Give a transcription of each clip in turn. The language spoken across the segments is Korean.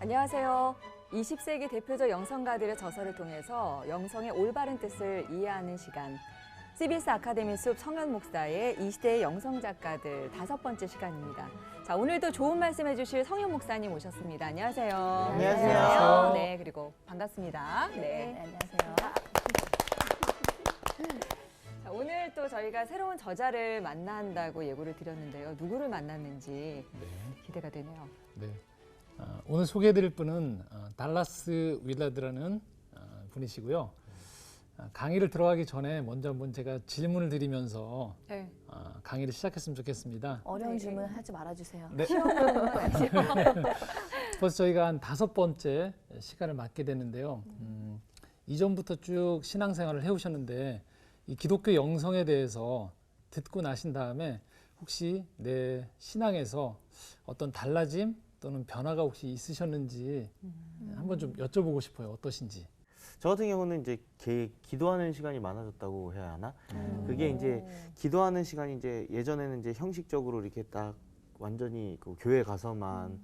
안녕하세요. 20세기 대표적 영성가들의 저서를 통해서 영성의 올바른 뜻을 이해하는 시간. CBS 아카데미 숲 성현 목사의 이 시대의 영성 작가들 5번째 시간입니다. 자, 오늘도 좋은 말씀 해주실 성현 목사님 오셨습니다. 안녕하세요. 안녕하세요. 네, 그리고 반갑습니다. 네, 안녕하세요. 자, 오늘 또 저희가 새로운 저자를 만난다고 예고를 드렸는데요. 누구를 만났는지 기대가 되네요. 네. 오늘 소개해드릴 분은 달라스 윌라드라는 분이시고요. 강의를 들어가기 전에 먼저 한번 제가 질문을 드리면서 네. 강의를 시작했으면 좋겠습니다. 어려운 질문 하지 말아주세요. 네. 벌써 저희가 한 5번째 시간을 맡게 됐는데요. 이전부터 쭉 신앙생활을 해오셨는데 이 기독교 영성에 대해서 듣고 나신 다음에 혹시 내 신앙에서 어떤 달라짐 또는 변화가 혹시 있으셨는지 한번 좀 여쭤보고 싶어요. 어떠신지. 저 같은 경우는 이제 기도하는 시간이 많아졌다고 해야 하나? 그게 이제 기도하는 시간이 이제 예전에는 이제 형식적으로 이렇게 딱 완전히 그 교회 가서만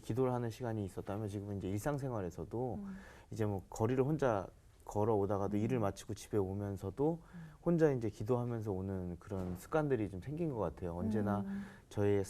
기도를 하는 시간이 있었다면 지금은 이제 일상생활에서도 이제 뭐 거리를 혼자 걸어오다가도 일을 마치고 집에 오면서도 혼자 이제 기도하면서 오는 그런 습관들이 좀 생긴 것 같아요. 언제나 저의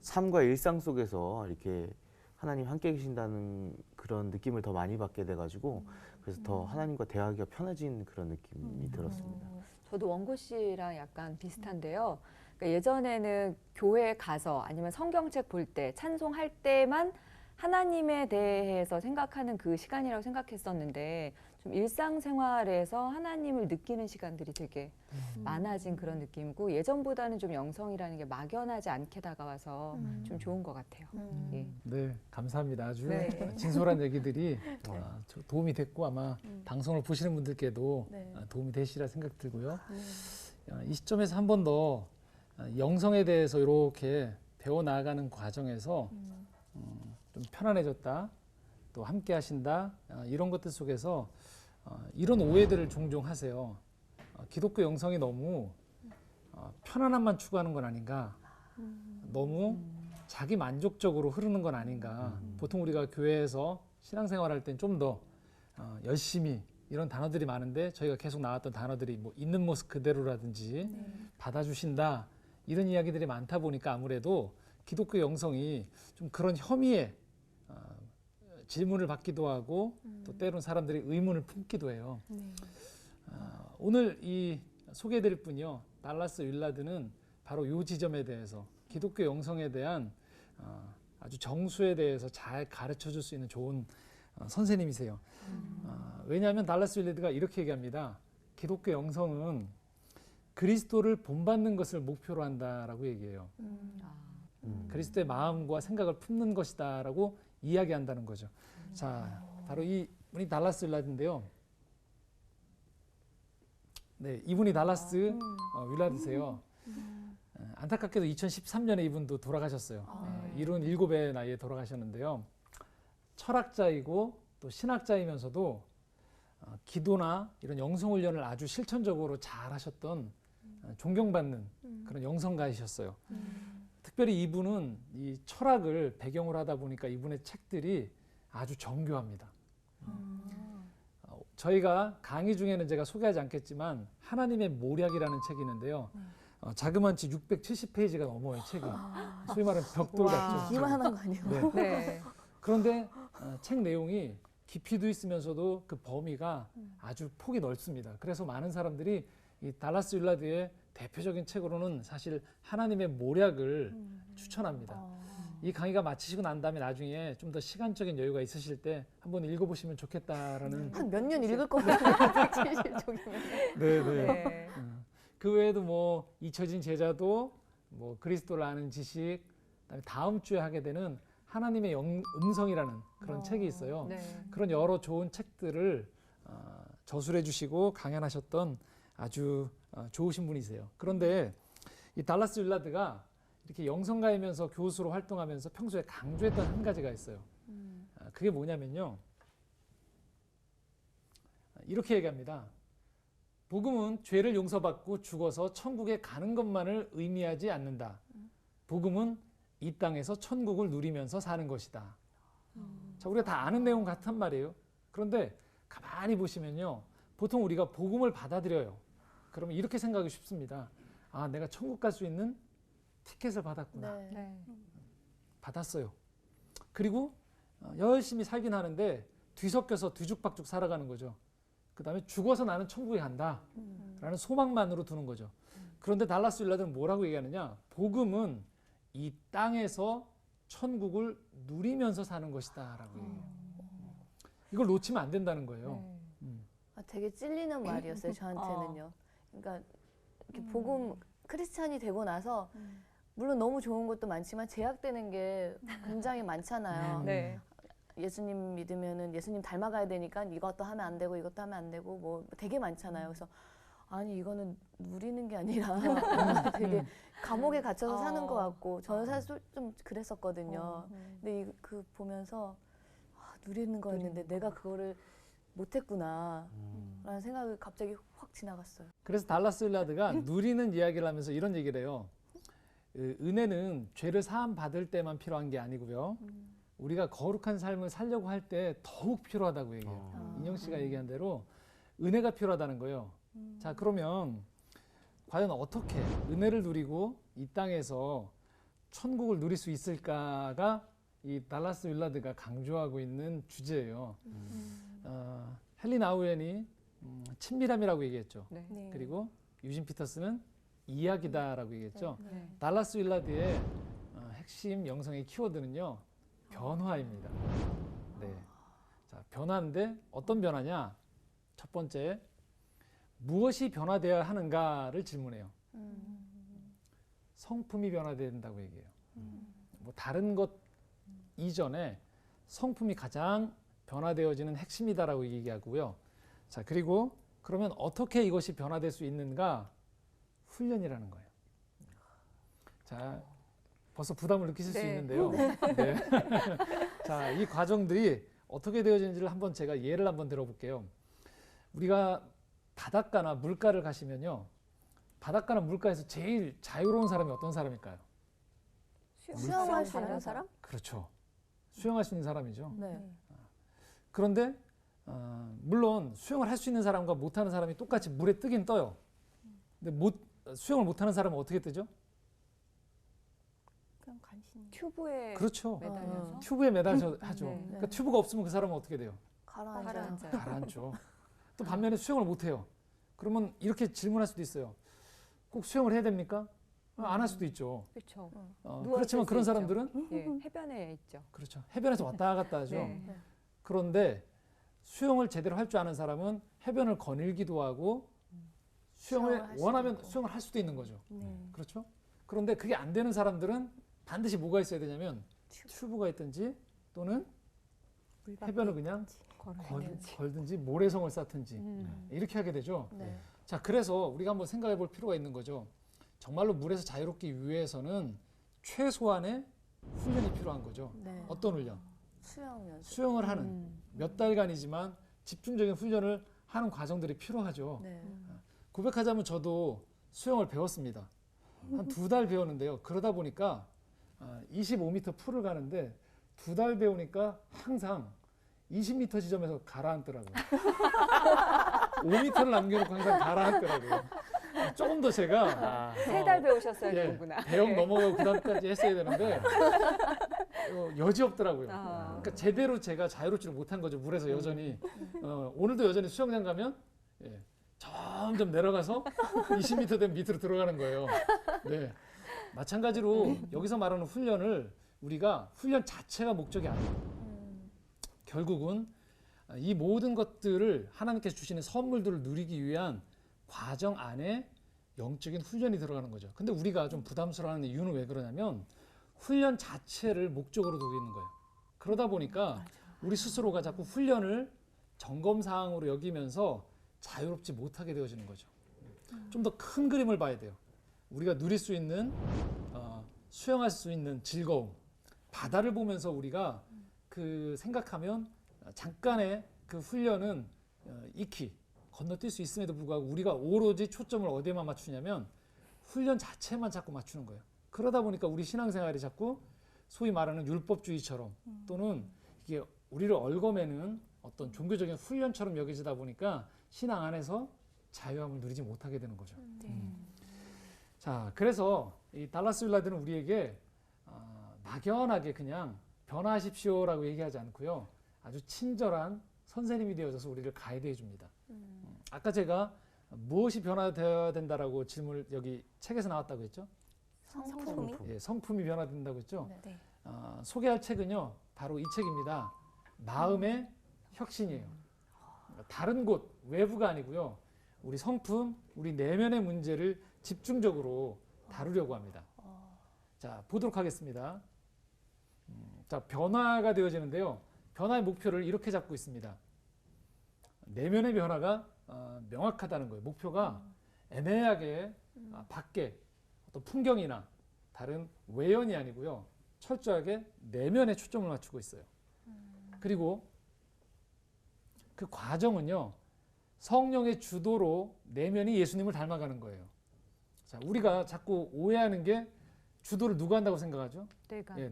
삶과 일상 속에서 이렇게 하나님 함께 계신다는 그런 느낌을 더 많이 받게 돼가지고 그래서 더 하나님과 대화하기가 편해진 그런 느낌이 들었습니다. 저도 원고 씨랑 약간 비슷한데요. 그러니까 예전에는 교회에 가서 아니면 성경책 볼 때, 찬송할 때만 하나님에 대해서 생각하는 그 시간이라고 생각했었는데 좀 일상생활에서 하나님을 느끼는 시간들이 되게 많아진 그런 느낌이고 예전보다는 좀 영성이라는 게 막연하지 않게 다가와서 좀 좋은 것 같아요. 예. 네, 감사합니다. 아주 네. 진솔한 얘기들이 도움이 됐고 아마 방송을 보시는 분들께도 도움이 되시리라 생각 들고요. 이 시점에서 한 번 더 영성에 대해서 이렇게 배워 나가는 과정에서 좀 편안해졌다, 또 함께 하신다, 이런 것들 속에서 이런 오해들을 종종 하세요. 기독교 영성이 너무 편안함만 추구하는 건 아닌가, 너무 자기 만족적으로 흐르는 건 아닌가. 보통 우리가 교회에서 신앙생활할 땐 좀 더 열심히 이런 단어들이 많은데 저희가 계속 나왔던 단어들이 뭐 있는 모습 그대로라든지 받아주신다 이런 이야기들이 많다 보니까 아무래도 기독교 영성이 좀 그런 혐의에 질문을 받기도 하고 또 때로는 사람들이 의문을 품기도 해요. 오늘 이 소개해드릴 분이요, 달라스 윌라드는 바로 이 지점에 대해서 기독교 영성에 대한 아주 정수에 대해서 잘 가르쳐 줄 수 있는 좋은 선생님이세요. 왜냐하면 달라스 윌라드가 이렇게 얘기합니다. 기독교 영성은 그리스도를 본받는 것을 목표로 한다라고 얘기해요. 그리스도의 마음과 생각을 품는 것이다라고 이야기한다는 거죠. 자, 바로 이 분이 달라스 윌라드인데요. 네, 이분이 달라스 윌라드세요. 안타깝게도 2013년에 이분도 돌아가셨어요. 이룬 7의 나이에 돌아가셨는데요. 철학자이고 또 신학자이면서도 기도나 이런 영성훈련을 아주 실천적으로 잘 하셨던 존경받는 그런 영성가이셨어요. 특별히 이분은 이 철학을 배경으로 하다 보니까 이분의 책들이 아주 정교합니다. 저희가 강의 중에는 제가 소개하지 않겠지만 하나님의 모략이라는 책이 있는데요. 자그마치 670페이지가 넘어요, 책이. 소위 말하는 벽돌 같죠. 이만한 거 아니에요? 네. 네. 그런데 책 내용이 깊이도 있으면서도 그 범위가 아주 폭이 넓습니다. 그래서 많은 사람들이 이 달라스 윌라드의 대표적인 책으로는 사실 하나님의 모략을 추천합니다. 이 강의가 마치시고 난 다음에 나중에 좀 더 시간적인 여유가 있으실 때 한번 읽어보시면 좋겠다라는. 한 몇 년 읽을 것 같아요. 170쪽이면. 네. 그 외에도 뭐 잊혀진 제자도, 뭐 그리스도를 아는 지식, 그다음에 다음 주에 하게 되는 하나님의 음성이라는 그런 책이 있어요. 네. 그런 여러 좋은 책들을 저술해 주시고 강연하셨던 아주 좋으신 분이세요. 그런데 이 달라스 윌라드가 이렇게 영성가이면서 교수로 활동하면서 평소에 강조했던 한 가지가 있어요. 그게 뭐냐면요, 이렇게 얘기합니다. 복음은 죄를 용서받고 죽어서 천국에 가는 것만을 의미하지 않는다. 복음은 이 땅에서 천국을 누리면서 사는 것이다. 자, 우리가 다 아는 내용 같단 말이에요. 그런데 가만히 보시면요. 보통 우리가 복음을 받아들여요. 그러면 이렇게 생각하기 쉽습니다. 아, 내가 천국 갈 수 있는 티켓을 받았구나. 네. 네. 받았어요. 그리고 열심히 살긴 하는데 뒤섞여서 뒤죽박죽 살아가는 거죠. 그 다음에 죽어서 나는 천국에 간다 라는 소망만으로 두는 거죠. 그런데 달라스 윌라드는 뭐라고 얘기하느냐, 복음은 이 땅에서 천국을 누리면서 사는 것이다 라고 얘기해요. 이걸 놓치면 안 된다는 거예요. 네. 아, 되게 찔리는 말이었어요, 저한테는요. 그러니까 이렇게 복음 크리스찬이 되고 나서 물론 너무 좋은 것도 많지만 제약되는 게 굉장히 많잖아요. 네. 예수님 믿으면은 예수님 닮아가야 되니까 이것도 하면 안 되고 이것도 하면 안 되고 뭐 되게 많잖아요. 그래서 아니 이거는 누리는 게 아니라 되게 감옥에 갇혀서 사는 것 같고 저는 사실 좀 그랬었거든요. 근데 그 보면서 누리는 거였는데 내가 그거를 못했구나 라는 생각이 갑자기 확 지나갔어요. 그래서 달라스 윌라드가 누리는 이야기를 하면서 이런 얘기를 해요. 은혜는 죄를 사함 받을 때만 필요한 게 아니고요. 우리가 거룩한 삶을 살려고 할 때 더욱 필요하다고 얘기해요. 인영 씨가 얘기한 대로 은혜가 필요하다는 거예요. 자, 그러면 과연 어떻게 은혜를 누리고 이 땅에서 천국을 누릴 수 있을까가 이 달라스 윌라드가 강조하고 있는 주제예요. 헨리 나우엔이 친밀함이라고 얘기했죠. 네. 네. 그리고 유진 피터스는 이야기다라고 얘기했죠. 네. 달라스 윌라드의 핵심 영성의 키워드는요, 변화입니다. 네. 자, 변화인데 어떤 변화냐? 첫 번째, 무엇이 변화되어야 하는가를 질문해요. 성품이 변화돼야 된다고 얘기해요. 뭐 다른 것 이전에 성품이 가장 변화되어지는 핵심이다라고 얘기하고요. 자, 그리고 그러면 어떻게 이것이 변화될 수 있는가? 훈련이라는 거예요. 자, 벌써 부담을 느끼실 수 네. 있는데요. 네. 자, 이 과정들이 어떻게 되어지는지를 한번 제가 예를 한번 들어볼게요. 우리가 바닷가나 물가를 가시면요, 바닷가나 물가에서 제일 자유로운 사람이 어떤 사람일까요? 수영할 수 있는 사람? 그렇죠. 수영할 수 있는 사람이죠. 네. 그런데 물론 수영을 할 수 있는 사람과 못하는 사람이 똑같이 물에 뜨긴 떠요. 근데 수영을 못하는 사람은 어떻게 뜨죠? 그냥 간신히 튜브에 그렇죠. 매달려서 튜브에 매달려 하죠. 네. 그러니까 튜브가 없으면 그 사람은 어떻게 돼요? 가라앉아요. 가라앉아요. 가라앉죠. 또 반면에 수영을 못해요. 그러면 이렇게 질문할 수도 있어요. 꼭 수영을 해야 됩니까? 안 할 수도 있죠. 그렇죠. 그렇지만 그런 있죠. 사람들은 예, 해변에 있죠. 그렇죠. 해변에서 왔다 갔다 하죠. 네. 그런데 수영을 제대로 할 줄 아는 사람은 해변을 거닐기도 하고 수영을 수영을 할 수도 원하면 있고. 수영을 할 수도 있는 거죠. 네. 그렇죠? 그런데 그게 안 되는 사람들은 반드시 뭐가 있어야 되냐면 튜브가 있든지 또는 해변을 그냥 걸든지 모래성을 쌓든지 이렇게 하게 되죠. 네. 자, 그래서 우리가 한번 생각해 볼 필요가 있는 거죠. 정말로 물에서 자유롭기 위해서는 최소한의 훈련이 필요한 거죠. 네. 어떤 훈련? 수영 연습. 수영을 하는 몇 달간이지만 집중적인 훈련을 하는 과정들이 필요하죠. 네. 고백하자면 저도 수영을 배웠습니다. 한 2달 배웠는데요. 그러다 보니까 25m 풀을 가는데 2달 배우니까 항상 20m 지점에서 가라앉더라고요. 5m를 남겨놓고 항상 가라앉더라고요. 조금 더 제가 3달 배우셨어야 예, 되는구나. 배영 네. 넘어가고 그다음까지 했어야 되는데 여지없더라고요. 아. 그러니까 제대로 제가 자유롭지를 못한 거죠. 물에서 여전히 오늘도 여전히 수영장 가면 점점 내려가서 20m 되면 밑으로 들어가는 거예요. 네. 마찬가지로 여기서 말하는 훈련을 우리가 훈련 자체가 목적이 아니에요. 결국은 이 모든 것들을 하나님께서 주시는 선물들을 누리기 위한 과정 안에 영적인 훈련이 들어가는 거죠. 근데 우리가 좀 부담스러워하는 이유는 왜 그러냐면 훈련 자체를 목적으로 두고 있는 거예요. 그러다 보니까 우리 스스로가 자꾸 훈련을 점검사항으로 여기면서 자유롭지 못하게 되어지는 거죠. 좀 더 큰 그림을 봐야 돼요. 우리가 누릴 수 있는 수영할 수 있는 즐거움, 바다를 보면서 우리가 그 생각하면 잠깐의 그 훈련은 익히 건너뛸 수 있음에도 불구하고 우리가 오로지 초점을 어디에만 맞추냐면 훈련 자체만 자꾸 맞추는 거예요. 그러다 보니까 우리 신앙생활이 자꾸 소위 말하는 율법주의처럼 또는 이게 우리를 얽어매는 어떤 종교적인 훈련처럼 여겨지다 보니까 신앙 안에서 자유함을 누리지 못하게 되는 거죠. 자, 그래서 이 달라스 윌라드는 우리에게 막연하게 그냥 변화하십시오라고 얘기하지 않고요. 아주 친절한 선생님이 되어져서 우리를 가이드해 줍니다. 아까 제가 무엇이 변화되어야 된다라고 질문을 여기 책에서 나왔다고 했죠? 성품이? 예, 성품이 변화된다고 했죠? 네. 소개할 책은요, 바로 이 책입니다. 마음의 혁신이에요. 다른 곳, 외부가 아니고요. 우리 성품, 우리 내면의 문제를 집중적으로 다루려고 합니다. 자, 보도록 하겠습니다. 자, 변화가 되어지는데요. 변화의 목표를 이렇게 잡고 있습니다. 내면의 변화가 명확하다는 거예요. 목표가 애매하게 밖에 어떤 풍경이나 다른 외연이 아니고요. 철저하게 내면에 초점을 맞추고 있어요. 그리고 그 과정은요. 성령의 주도로 내면이 예수님을 닮아가는 거예요. 자, 우리가 자꾸 오해하는 게 주도를 누가 한다고 생각하죠?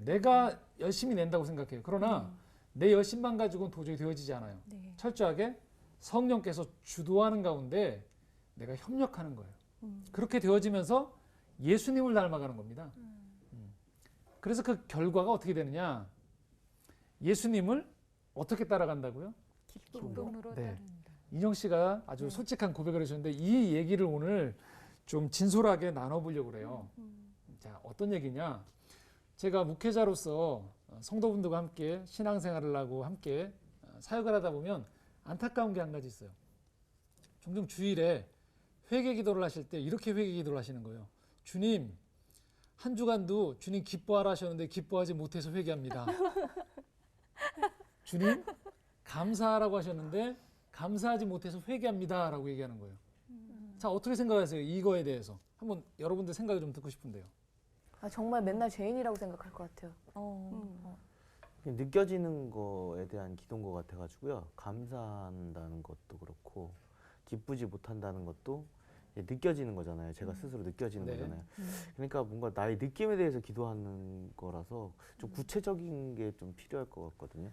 내가 열심히 낸다고 생각해요. 그러나 내 열심만 가지고는 도저히 되어지지 않아요. 네. 철저하게 성령께서 주도하는 가운데 내가 협력하는 거예요. 그렇게 되어지면서 예수님을 닮아가는 겁니다. 그래서 그 결과가 어떻게 되느냐? 예수님을 어떻게 따라간다고요? 기쁨으로 네. 따릅니다. 인영 씨가 아주 솔직한 고백을 해주셨는데 이 얘기를 오늘 좀 진솔하게 나눠보려고 그래요. 자, 어떤 얘기냐? 제가 목회자로서 성도분들과 함께 신앙생활을 하고 함께 사역을 하다 보면 안타까운 게 한 가지 있어요. 종종 주일에 회개 기도를 하실 때 이렇게 회개 기도를 하시는 거예요. 주님, 한 주간도 주님 기뻐하라 하셨는데 기뻐하지 못해서 회개합니다. 주님, 감사하라고 하셨는데 감사하지 못해서 회개합니다. 라고 얘기하는 거예요. 자, 어떻게 생각하세요? 이거에 대해서. 한번 여러분들 생각을 좀 듣고 싶은데요. 정말 맨날 죄인이라고 생각할 것 같아요. 느껴지는 거에 대한 기도인 것 같아가지고요. 감사한다는 것도 그렇고 기쁘지 못한다는 것도 느껴지는 거잖아요. 제가 스스로 느껴지는 네. 거잖아요. 그러니까 뭔가 나의 느낌에 대해서 기도하는 거라서 좀 구체적인 게 좀 필요할 것 같거든요.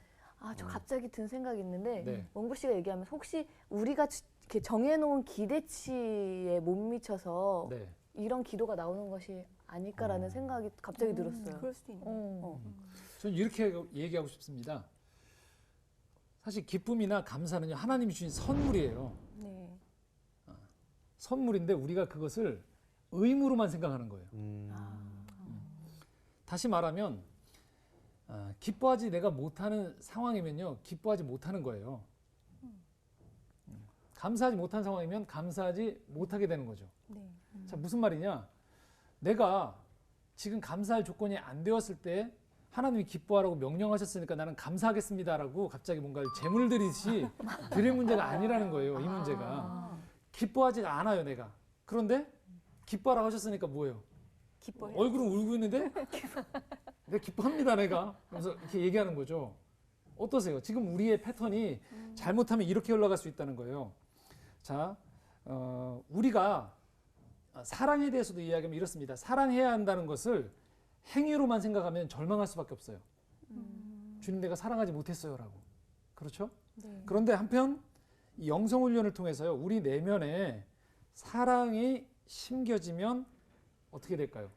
저 갑자기 든 생각이 있는데 네. 원구 씨가 얘기하면서 혹시 우리가 이렇게 정해놓은 기대치에 못 미쳐서 네. 이런 기도가 나오는 것이 아닐까라는 생각이 갑자기 들었어요. 그럴 수도 있네. 저는 이렇게 얘기하고 싶습니다. 사실 기쁨이나 감사는요, 하나님이 주신 선물이에요. 네. 선물인데 우리가 그것을 의무로만 생각하는 거예요. 다시 말하면 기뻐하지 내가 못하는 상황이면요, 기뻐하지 못하는 거예요. 감사하지 못한 상황이면 감사하지 못하게 되는 거죠. 네. 자, 무슨 말이냐? 내가 지금 감사할 조건이 안 되었을 때 하나님이 기뻐하라고 명령하셨으니까 나는 감사하겠습니다라고 갑자기 뭔가 재물 드리듯이 드릴 문제가 아니라는 거예요. 이 문제가. 기뻐하지 않아요, 내가. 그런데 기뻐하라고 하셨으니까 뭐예요? 기뻐해. 얼굴은 울고 있는데 내가 기뻐합니다, 내가. 그래서 이렇게 얘기하는 거죠. 어떠세요? 지금 우리의 패턴이 잘못하면 이렇게 흘러갈 수 있다는 거예요. 자, 우리가 사랑에 대해서도 이야기하면 이렇습니다. 사랑해야 한다는 것을 행위로만 생각하면 절망할 수밖에 없어요. 주님, 내가 사랑하지 못했어요라고. 그렇죠? 네. 그런데 한편 이 영성 훈련을 통해서요, 우리 내면에 사랑이 심겨지면 어떻게 될까요?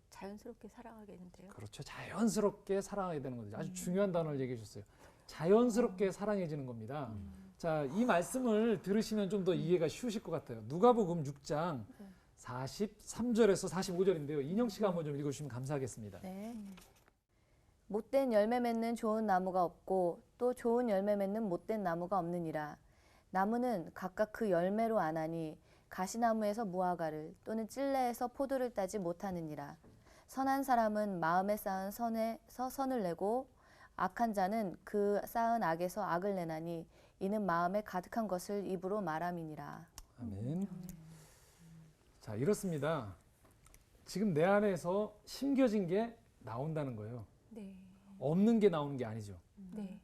자연스럽게 살아가겠는데요. 그렇죠. 자연스럽게 사랑하게 되는 거죠. 아주 중요한 단어를 얘기해 주셨어요. 자연스럽게 사랑해지는 겁니다. 자, 이 말씀을 들으시면 좀 더 이해가 쉬우실 것 같아요. 누가복음 6장 43절에서 45절인데요. 인영 씨가 한번 좀 읽어주시면 감사하겠습니다. 네. 못된 열매 맺는 좋은 나무가 없고 또 좋은 열매 맺는 못된 나무가 없느니라. 나무는 각각 그 열매로 아나니 가시나무에서 무화과를 또는 찔레에서 포도를 따지 못하느니라. 선한 사람은 마음에 쌓은 선에서 선을 내고 악한 자는 그 쌓은 악에서 악을 내나니 이는 마음에 가득한 것을 입으로 말함이니라. 아멘. 자, 이렇습니다. 지금 내 안에서 심겨진 게 나온다는 거예요. 네. 없는 게 나오는 게 아니죠. 네.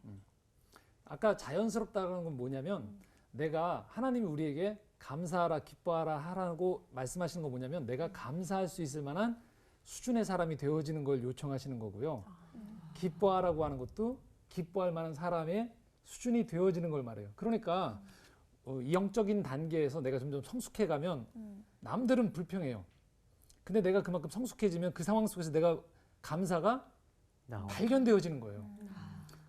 아까 자연스럽다는 건 뭐냐면 내가 하나님이 우리에게 감사하라, 기뻐하라 하라고 말씀하시는 거 뭐냐면 내가 감사할 수 있을 만한 수준의 사람이 되어지는 걸 요청하시는 거고요. 기뻐하라고 하는 것도 기뻐할 만한 사람의 수준이 되어지는 걸 말해요. 그러니까 이 영적인 단계에서 내가 점점 성숙해가면 남들은 불평해요. 근데 내가 그만큼 성숙해지면 그 상황 속에서 내가 감사가 발견되어지는 거예요.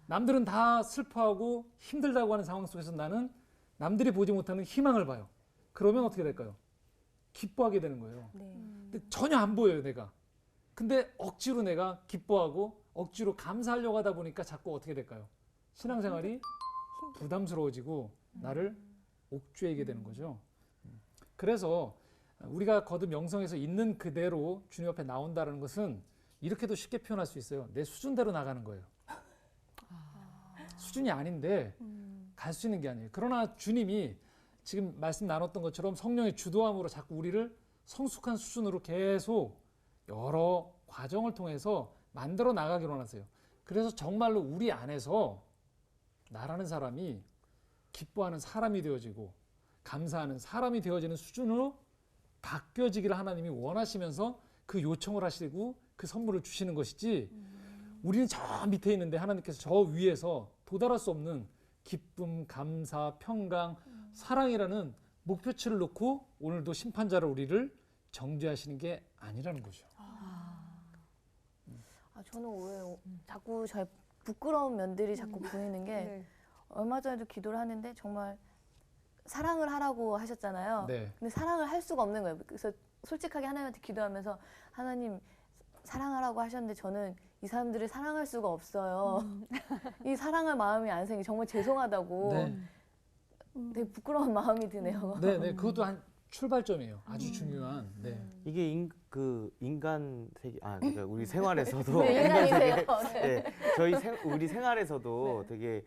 남들은 다 슬퍼하고 힘들다고 하는 상황 속에서 나는 남들이 보지 못하는 희망을 봐요. 그러면 어떻게 될까요? 기뻐하게 되는 거예요. 네. 근데 전혀 안 보여요, 내가. 근데 억지로 내가 기뻐하고 억지로 감사하려고 하다 보니까 자꾸 어떻게 될까요? 신앙생활이 부담스러워지고 나를 옥죄이게 되는 거죠. 그래서 우리가 거듭 영성에서 있는 그대로 주님 앞에 나온다는 것은 이렇게도 쉽게 표현할 수 있어요. 내 수준대로 나가는 거예요. 수준이 아닌데 갈 수 있는 게 아니에요. 그러나 주님이 지금 말씀 나눴던 것처럼 성령의 주도함으로 자꾸 우리를 성숙한 수준으로 계속 여러 과정을 통해서 만들어 나가기로 하세요. 그래서 정말로 우리 안에서 나라는 사람이 기뻐하는 사람이 되어지고 감사하는 사람이 되어지는 수준으로 바뀌어지기를 하나님이 원하시면서 그 요청을 하시고 그 선물을 주시는 것이지 우리는 저 밑에 있는데 하나님께서 저 위에서 도달할 수 없는 기쁨, 감사, 평강, 사랑이라는 목표치를 놓고 오늘도 심판자로 우리를 정죄하시는 게 아니라는 거죠. 저는 왜 자꾸 저의 부끄러운 면들이 자꾸 보이는 게 네. 얼마 전에도 기도를 하는데 정말 사랑을 하라고 하셨잖아요. 네. 근데 사랑을 할 수가 없는 거예요. 그래서 솔직하게 하나님한테 기도하면서 하나님 사랑하라고 하셨는데 저는 이 사람들을 사랑할 수가 없어요. 이 사랑할 마음이 안 생기 정말 죄송하다고 네. 되게 부끄러운 마음이 드네요. 네, 네. 그것도 한 출발점이에요. 아주 중요한. 네. 이게 인간 세계 그러니까 우리 생활에서도 네, 인간 세계 인간이세요. 네. 네, 우리 생활에서도 되게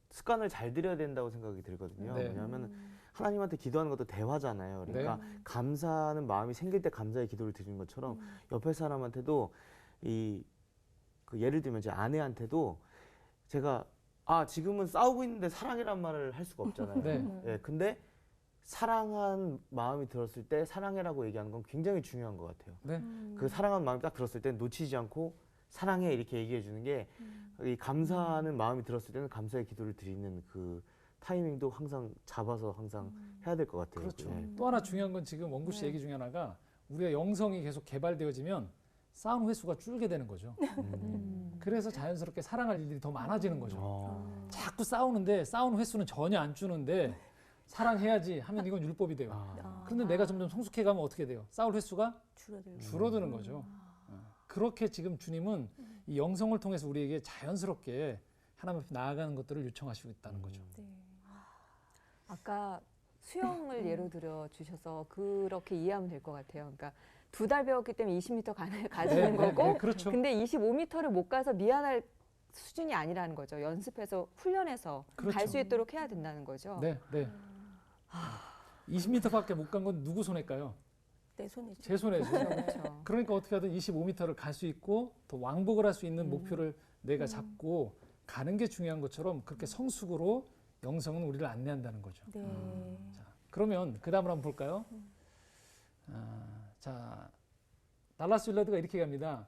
습관을 잘 들여야 된다고 생각이 들거든요. 네. 왜냐하면 하나님한테 기도하는 것도 대화잖아요. 그러니까 감사하는 마음이 생길 때 감사의 기도를 드리는 것처럼 옆에 사람한테도 예를 들면 제 아내한테도 제가 지금은 싸우고 있는데 사랑이란 말을 할 수가 없잖아요. 네. 예, 근데 사랑한 마음이 들었을 때 사랑해라고 얘기하는 건 굉장히 중요한 것 같아요. 네. 그 사랑한 마음이 딱 들었을 때 놓치지 않고 사랑해 이렇게 얘기해 주는 게 이 감사하는 마음이 들었을 때는 감사의 기도를 드리는 그 타이밍도 항상 잡아서 항상 해야 될 것 같아요. 그렇죠. 네. 또 하나 중요한 건 지금 원구 씨 얘기 중에 하나가 우리가 영성이 계속 개발되어지면 싸움 횟수가 줄게 되는 거죠. 그래서 자연스럽게 사랑할 일들이 더 많아지는 거죠. 자꾸 싸우는데 싸우는 횟수는 전혀 안 주는데 사랑해야지 하면 이건 율법이 돼요. 그런데 내가 점점 성숙해가면 어떻게 돼요? 싸울 횟수가 줄어드는 거죠. 그렇게 지금 주님은 이 영성을 통해서 우리에게 자연스럽게 하나님 앞에 나아가는 것들을 요청하시고 있다는 거죠. 아까 수영을 예로 들어 주셔서 그렇게 이해하면 될 것 같아요. 그러니까 2달 배웠기 때문에 20m 가지는 거고, 네, 그렇죠. 근데 25m를 못 가서 미안할 수준이 아니라는 거죠. 연습해서 훈련해서 그렇죠. 갈 수 있도록 해야 된다는 거죠. 네, 네. 20m밖에 못 간 건 누구 손일까요? 내 손이죠. 제 손에죠. 그렇죠. 그러니까 어떻게 하든 25m를 갈 수 있고 더 왕복을 할 수 있는 목표를 내가 잡고 가는 게 중요한 것처럼 그렇게 성숙으로 영성은 우리를 안내한다는 거죠. 네. 자, 그러면 그 다음으로 한번 볼까요? 자, 달라스 윌라드가 이렇게 갑니다.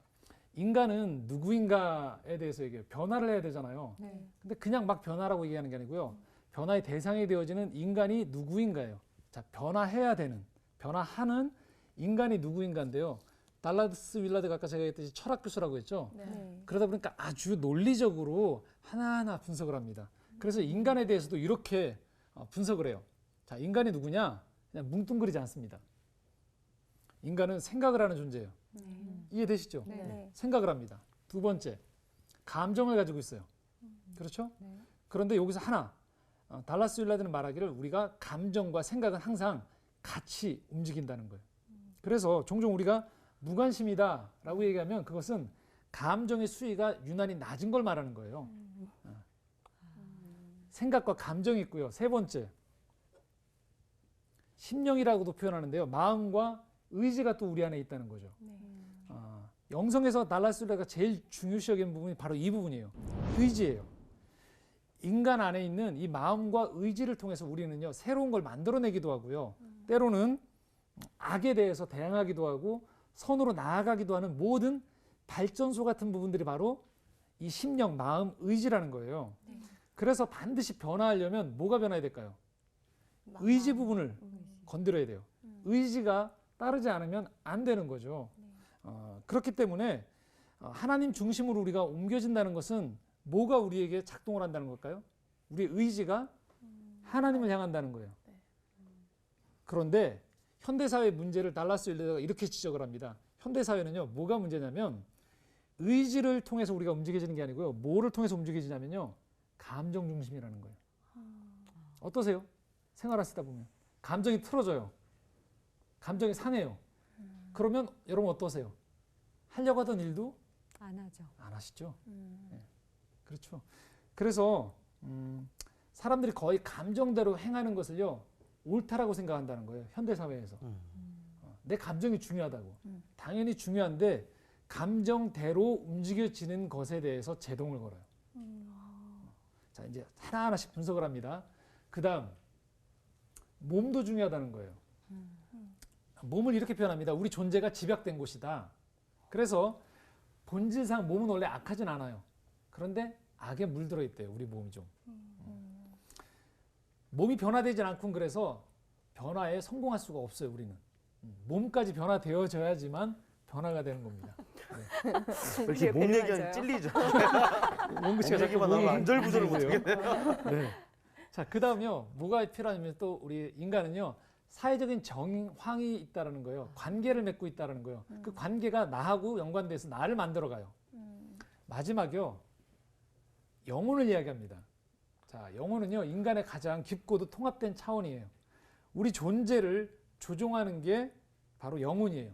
인간은 누구인가에 대해서 얘기해요. 변화를 해야 되잖아요. 네. 근데 그냥 막 변화라고 얘기하는 게 아니고요. 변화의 대상이 되어지는 인간이 누구인가예요. 자, 변화해야 되는, 변화하는 인간이 누구인가인데요. 달라스 윌라드가 아까 제가 했듯이 철학 교수라고 했죠. 네. 그러다 보니까 아주 논리적으로 하나하나 분석을 합니다. 그래서 인간에 대해서도 이렇게 분석을 해요. 자, 인간이 누구냐? 그냥 뭉뚱그리지 않습니다. 인간은 생각을 하는 존재예요. 이해되시죠? 네. 네. 생각을 합니다. 두 번째, 감정을 가지고 있어요. 그렇죠? 네. 그런데 여기서 하나, 달라스 윌라드는 말하기를 우리가 감정과 생각은 항상 같이 움직인다는 거예요. 그래서 종종 우리가 무관심이다라고 얘기하면 그것은 감정의 수위가 유난히 낮은 걸 말하는 거예요. 생각과 감정이 있고요. 세 번째, 심령이라고도 표현하는데요. 마음과 의지가 또 우리 안에 있다는 거죠. 영성에서 달라스 윌라드가 제일 중요시 여기는 부분이 바로 이 부분이에요. 의지예요. 인간 안에 있는 이 마음과 의지를 통해서 우리는요, 새로운 걸 만들어내기도 하고요. 때로는 악에 대해서 대항하기도 하고 선으로 나아가기도 하는 모든 발전소 같은 부분들이 바로 이 심령, 마음, 의지라는 거예요. 네. 그래서 반드시 변화하려면 뭐가 변화해야 될까요? 의지 부분을 건드려야 돼요. 의지가 따르지 않으면 안 되는 거죠. 그렇기 때문에 하나님 중심으로 우리가 옮겨진다는 것은 뭐가 우리에게 작동을 한다는 걸까요? 우리의 의지가 하나님을 향한다는 거예요. 그런데 현대사회의 문제를 달라스 윌러가 이렇게 지적을 합니다. 현대사회는요, 뭐가 문제냐면 의지를 통해서 우리가 움직여지는 게 아니고요. 뭐를 통해서 움직여지냐면요, 감정 중심이라는 거예요. 어떠세요? 생활하시다 보면 감정이 틀어져요. 감정이 상해요. 그러면 여러분 어떠세요? 하려고 하던 일도 안 하죠. 안 하시죠? 네. 그렇죠. 그래서 사람들이 거의 감정대로 행하는 것을요, 옳다라고 생각한다는 거예요. 현대사회에서. 내 감정이 중요하다고. 당연히 중요한데 감정대로 움직여지는 것에 대해서 제동을 걸어요. 자, 이제 하나하나씩 분석을 합니다. 그 다음 몸도 중요하다는 거예요. 몸을 이렇게 표현합니다. 우리 존재가 집약된 곳이다. 그래서 본질상 몸은 원래 악하진 않아요. 그런데 악에 물들어 있대요. 우리 몸이 좀. 몸이 변화되진 않군. 그래서 변화에 성공할 수가 없어요. 우리는. 몸까지 변화되어져야지만 변화가 되는 겁니다. 네. 이렇게 몸 얘기하면 찔리죠. 몸 얘기만 나오면 안절부절을 못하게 돼요. 네. 자, 그 다음요. 뭐가 필요하냐면 또 우리 인간은요, 사회적인 정황이 있다라는 거예요. 관계를 맺고 있다라는 거예요. 그 관계가 나하고 연관돼서 나를 만들어가요. 마지막이요, 영혼을 이야기합니다. 자, 영혼은요, 인간의 가장 깊고도 통합된 차원이에요. 우리 존재를 조종하는 게 바로 영혼이에요.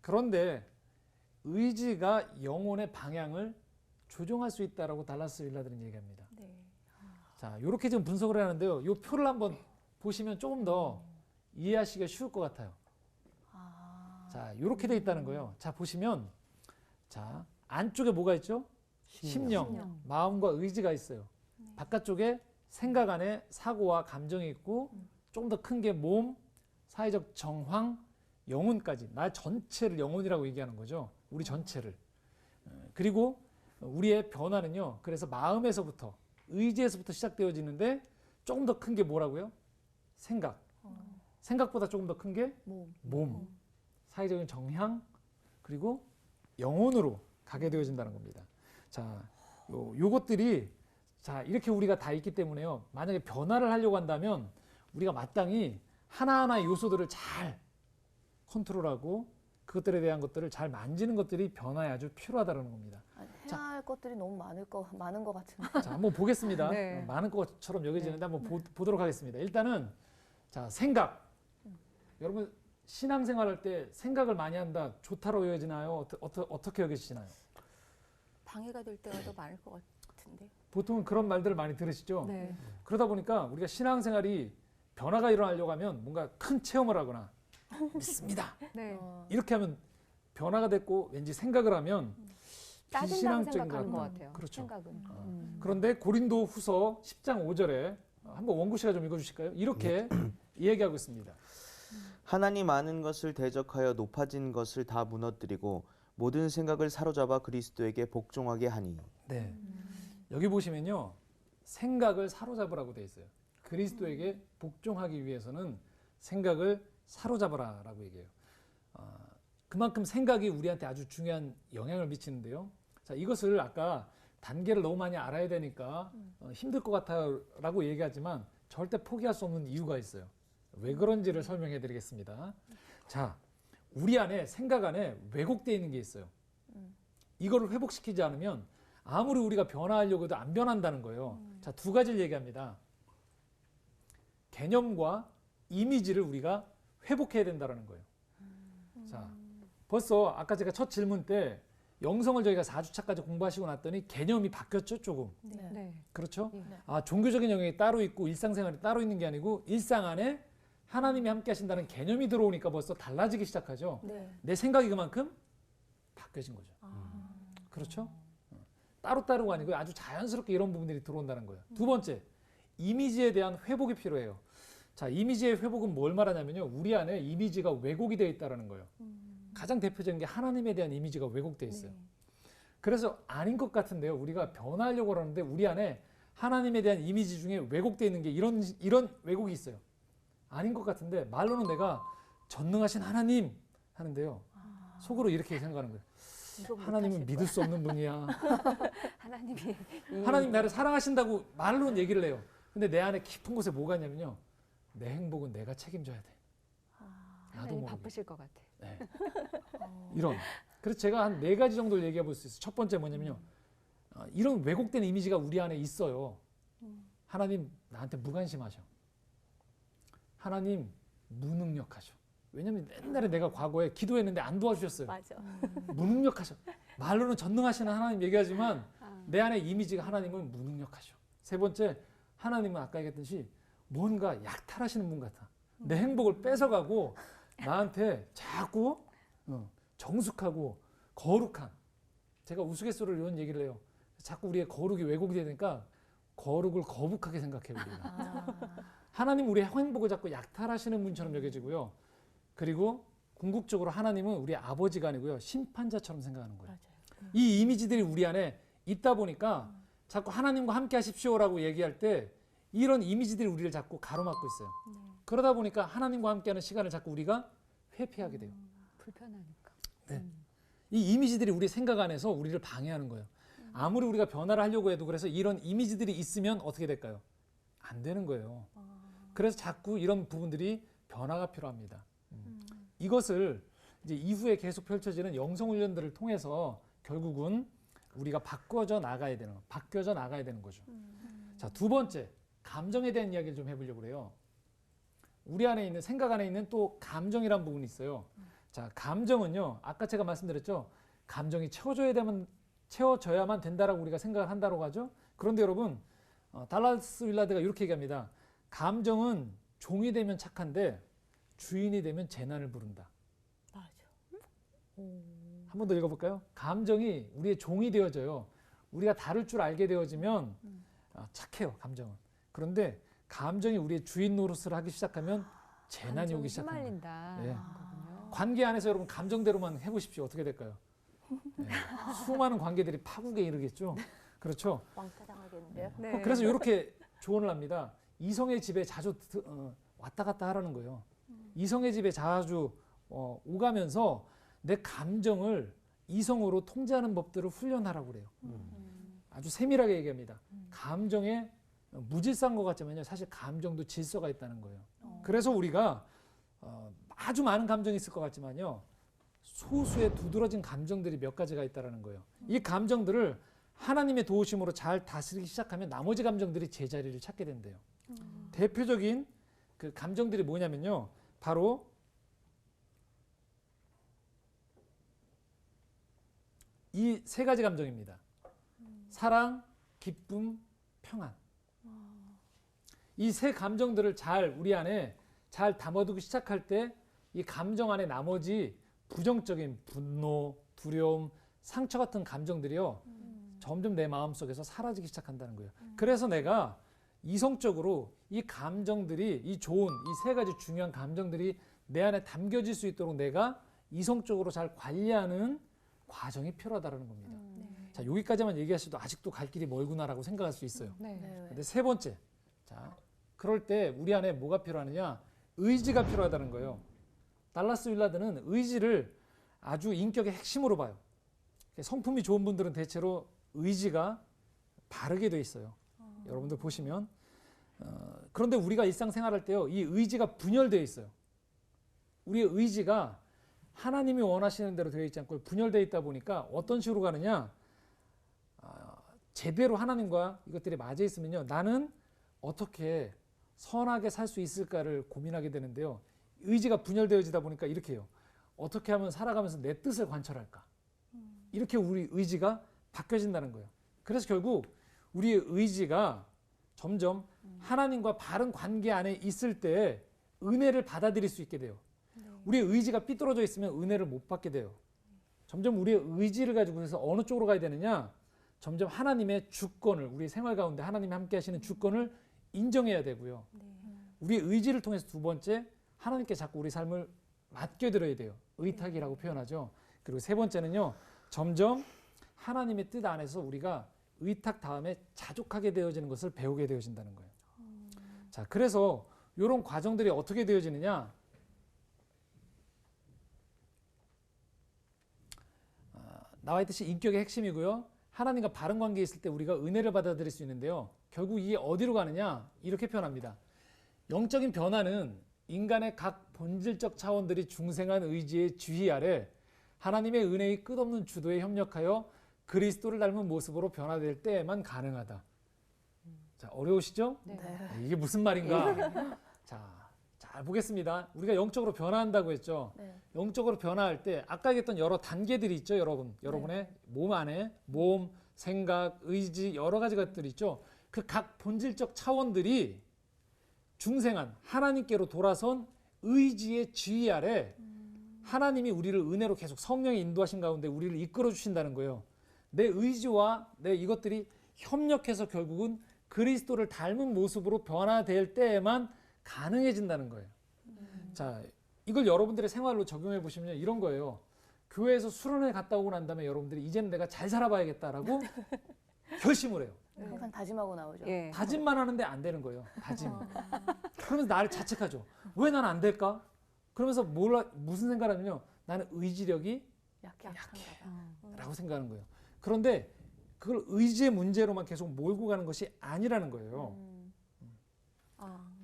그런데 의지가 영혼의 방향을 조종할 수 있다라고 달라스 윌러들은 얘기합니다. 네. 자, 이렇게 지금 분석을 하는데요. 이 표를 한번 보시면 조금 더 이해하시기가 쉬울 것 같아요. 자, 이렇게 돼 있다는 거예요. 자, 보시면, 자, 안쪽에 뭐가 있죠? 심령, 마음과 의지가 있어요. 바깥쪽에 생각 안에 사고와 감정이 있고, 조금 더 큰 게 몸, 사회적 정황, 영혼까지, 나 전체를 영혼이라고 얘기하는 거죠. 우리 전체를. 그리고 우리의 변화는요, 그래서 마음에서부터, 의지에서부터 시작되어지는데, 조금 더 큰 게 뭐라고요? 생각. 생각보다 조금 더 큰 게 몸. 사회적인 정향, 그리고 영혼으로 가게 되어진다는 겁니다. 자, 요것들이, 자, 이렇게 우리가 다 있기 때문에요. 만약에 변화를 하려고 한다면 우리가 마땅히 하나하나의 요소들을 잘 컨트롤하고 그것들에 대한 것들을 잘 만지는 것들이 변화에 아주 필요하다는 겁니다. 해야 할 것들이 너무 많은 것 같은데. 자, 한번 보겠습니다. 네. 많은 것처럼 여겨지는데 한번 보도록 하겠습니다. 일단은, 자, 생각. 여러분, 신앙생활할 때 생각을 많이 한다, 좋다로 여겨지나요? 어떻게 여겨지시나요? 방해가 될 때가 더 많을 것 같은데. 보통은 그런 말들을 많이 들으시죠? 네. 그러다 보니까 우리가 신앙생활이 변화가 일어나려고 하면 뭔가 큰 체험을 하거나 믿습니다. 네. 이렇게 하면 변화가 됐고, 왠지 생각을 하면 짜증나게 비신앙적인 생각하는 것 같아요. 같아요. 그렇죠. 생각은. 그런데 고린도 후서 10장 5절에 한번 원구 씨가 좀 읽어주실까요? 이렇게 이야기하고 있습니다. 하나님 아는 것을 대적하여 높아진 것을 다 무너뜨리고 모든 생각을 사로잡아 그리스도에게 복종하게 하니. 네. 여기 보시면요, 생각을 사로잡으라고 되어 있어요. 그리스도에게 복종하기 위해서는 생각을 사로잡아라라고 얘기해요. 그만큼 생각이 우리한테 아주 중요한 영향을 미치는데요. 자, 이것을 아까 단계를 너무 많이 알아야 되니까 힘들 것 같아라고 얘기하지만 절대 포기할 수 없는 이유가 있어요. 왜 그런지를 설명해 드리겠습니다. 자, 우리 안에, 생각 안에 왜곡되어 있는 게 있어요. 이거를 회복시키지 않으면 아무리 우리가 변화하려고 해도 안 변한다는 거예요. 자, 두 가지를 얘기합니다. 개념과 이미지를 우리가 회복해야 된다는 거예요. 자, 벌써 아까 제가 첫 질문 때 영성을 저희가 4주차까지 공부하시고 났더니 개념이 바뀌었죠, 조금. 네. 네. 그렇죠? 네. 아, 종교적인 영역이 따로 있고 일상생활이 따로 있는 게 아니고 일상 안에 하나님이 함께 하신다는 개념이 들어오니까 벌써 달라지기 시작하죠. 네. 내 생각이 그만큼 바뀌어진 거죠. 그렇죠? 따로따로가 아니고 아주 자연스럽게 이런 부분들이 들어온다는 거예요. 두 번째, 이미지에 대한 회복이 필요해요. 자, 이미지의 회복은 뭘 말하냐면요, 우리 안에 이미지가 왜곡이 되어 있다는 거예요. 가장 대표적인 게 하나님에 대한 이미지가 왜곡되어 있어요. 그래서 아닌 것 같은데요. 우리가 변화하려고 하는데 우리 안에 하나님에 대한 이미지 중에 왜곡되어 있는 게 이런 왜곡이 있어요. 아닌 것 같은데 말로는 내가 전능하신 하나님 하는데요. 속으로 이렇게 생각하는 거예요. 하나님은 믿을 수 없는 분이야. 하나님이 하나님 나를 사랑하신다고 말로는 얘기를 해요. 근데 내 안에 깊은 곳에 뭐가 있냐면요. 내 행복은 내가 책임져야 돼. 나도 하나님 모르게. 바쁘실 것 같아. 네. 이런. 그래서 제가 한 4가지 정도를 얘기해 볼 수 있어요. 첫 번째 뭐냐면요. 이런 왜곡된 이미지가 우리 안에 있어요. 하나님 나한테 무관심하셔. 하나님 무능력하셔. 왜냐면 옛날에 내가 과거에 기도했는데 안 도와주셨어요. 맞아. 무능력하셔. 말로는 전능하시는 하나님 얘기하지만 내 안에 이미지가 하나님은 무능력하셔. 세 번째, 하나님은 아까 얘기했듯이 뭔가 약탈하시는 분 같아. 내 행복을 뺏어가고 나한테 자꾸 정숙하고 거룩한, 제가 우스갯소리로 이런 얘기를 해요. 자꾸 우리의 거룩이 왜곡이 되니까 거룩을 거북하게 생각해요. 우리가. 하나님 우리의 행복을 자꾸 약탈하시는 분처럼 여겨지고요. 그리고 궁극적으로 하나님은 우리 아버지가 아니고요. 심판자처럼 생각하는 거예요. 맞아요. 이 이미지들이 우리 안에 있다 보니까 자꾸 하나님과 함께 하십시오라고 얘기할 때 이런 이미지들이 우리를 자꾸 가로막고 있어요. 그러다 보니까 하나님과 함께하는 시간을 자꾸 우리가 회피하게 돼요. 불편하니까. 네. 이 이미지들이 우리 생각 안에서 우리를 방해하는 거예요. 아무리 우리가 변화를 하려고 해도 그래서 이런 이미지들이 있으면 어떻게 될까요? 안 되는 거예요. 그래서 자꾸 이런 부분들이 변화가 필요합니다. 이것을 이제 이후에 계속 펼쳐지는 영성 훈련들을 통해서 결국은 우리가 바뀌어져 나가야 되는 거죠. 자, 두 번째, 감정에 대한 이야기를 좀 해보려고 해요. 우리 안에 있는, 생각 안에 있는 또 감정이란 부분이 있어요. 자, 감정은요, 아까 제가 말씀드렸죠. 감정이 채워져야만 된다라고 우리가 생각을 한다고 하죠. 그런데 여러분, 달라스 윌라드가 이렇게 얘기합니다. 감정은 종이 되면 착한데 주인이 되면 재난을 부른다. 맞아. 한 번 더 읽어볼까요? 감정이 우리의 종이 되어져요. 우리가 다룰 줄 알게 되어지면 착해요, 감정은. 그런데 감정이 우리의 주인 노릇을 하기 시작하면 재난이 오기 시작합니다. 휘말린다. 네. 거군요. 관계 안에서 여러분 감정대로만 해보십시오. 어떻게 될까요? 네. 수많은 관계들이 파국에 이르겠죠. 그렇죠. 왕따 당하겠는데요? 네. 그래서 이렇게 조언을 합니다. 이성의 집에 자주 왔다 갔다 하라는 거예요. 이성의 집에 자주 오가면서 내 감정을 이성으로 통제하는 법들을 훈련하라고 그래요. 아주 세밀하게 얘기합니다. 감정에 무질서한 것 같지만요. 사실 감정도 질서가 있다는 거예요. 그래서 우리가 아주 많은 감정이 있을 것 같지만요. 소수의 두드러진 감정들이 몇 가지가 있다는 거예요. 이 감정들을 하나님의 도우심으로 잘 다스리기 시작하면 나머지 감정들이 제자리를 찾게 된대요. 대표적인 그 감정들이 뭐냐면요. 바로 이 3가지 감정입니다. 사랑, 기쁨, 평안. 이 3 감정들을 잘 우리 안에 잘 담아두기 시작할 때 이 감정 안에 나머지 부정적인 분노, 두려움, 상처 같은 감정들이요. 점점 내 마음속에서 사라지기 시작한다는 거예요. 그래서 내가 이성적으로 이 감정들이, 이 좋은 이 3가지 중요한 감정들이 내 안에 담겨질 수 있도록 내가 이성적으로 잘 관리하는 과정이 필요하다는 겁니다. 자, 여기까지만 얘기하셔도 아직도 갈 길이 멀구나라고 생각할 수 있어요. 네. 근데 세 번째, 자, 그럴 때 우리 안에 뭐가 필요하느냐? 의지가 필요하다는 거예요. 달라스 윌라드는 의지를 아주 인격의 핵심으로 봐요. 성품이 좋은 분들은 대체로 의지가 바르게 돼 있어요. 여러분들 보시면. 그런데 우리가 일상생활할 때요, 이 의지가 분열되어 있어요. 우리의 의지가 하나님이 원하시는 대로 되어 있지 않고 분열되어 있다 보니까 어떤 식으로 가느냐? 제대로 하나님과 이것들이 맞아 있으면요, 나는 어떻게 선하게 살 수 있을까를 고민하게 되는데요. 의지가 분열되어지다 보니까 이렇게 해요. 어떻게 하면 살아가면서 내 뜻을 관철할까? 이렇게 우리 의지가 바뀌어진다는 거예요. 그래서 결국 우리의 의지가 점점 하나님과 바른 관계 안에 있을 때 은혜를 받아들일 수 있게 돼요. 우리의 의지가 삐뚤어져 있으면 은혜를 못 받게 돼요. 점점 우리의 의지를 가지고 해서 어느 쪽으로 가야 되느냐? 점점 하나님의 주권을, 우리 생활 가운데 하나님이 함께 하시는 주권을 인정해야 되고요. 우리의 의지를 통해서 두 번째, 하나님께 자꾸 우리 삶을 맡겨드려야 돼요. 의탁이라고 표현하죠. 그리고 세 번째는요, 점점 하나님의 뜻 안에서 우리가 의탁 다음에 자족하게 되어지는 것을 배우게 되어진다는 거예요. 자, 그래서 이런 과정들이 어떻게 되어지느냐? 나와 있듯이 인격의 핵심이고요. 하나님과 바른 관계에 있을 때 우리가 은혜를 받아들일 수 있는데요. 결국 이게 어디로 가느냐? 이렇게 표현합니다. 영적인 변화는 인간의 각 본질적 차원들이 중생한 의지의 지휘 아래 하나님의 은혜의 끝없는 주도에 협력하여 그리스도를 닮은 모습으로 변화될 때에만 가능하다. 자, 어려우시죠? 네. 이게 무슨 말인가? 자, 잘 보겠습니다. 우리가 영적으로 변화한다고 했죠. 네. 영적으로 변화할 때 아까 얘기했던 여러 단계들이 있죠, 여러분. 여러분의 몸 안에 몸, 생각, 의지 여러 가지 것들이 있죠. 그 각 본질적 차원들이 중생한 하나님께로 돌아선 의지의 지휘 아래 하나님이 우리를 은혜로 계속 성령의 인도하신 가운데 우리를 이끌어 주신다는 거예요. 내 의지와 내 이것들이 협력해서 결국은 그리스도를 닮은 모습으로 변화될 때에만 가능해진다는 거예요. 자, 이걸 여러분들의 생활로 적용해 보시면 이런 거예요. 교회에서 수련회 갔다 오고 난 다음에 여러분들이 이제는 내가 잘 살아봐야겠다라고 결심을 해요. 항상 다짐하고 나오죠. 예. 다짐만 하는데 안 되는 거예요. 다짐. 그러면서 나를 자책하죠. 왜 나는 안 될까? 그러면서 무슨 생각을 하냐면요. 나는 의지력이 약한가 봐. 라고 생각하는 거예요. 그런데 그걸 의지의 문제로만 계속 몰고 가는 것이 아니라는 거예요.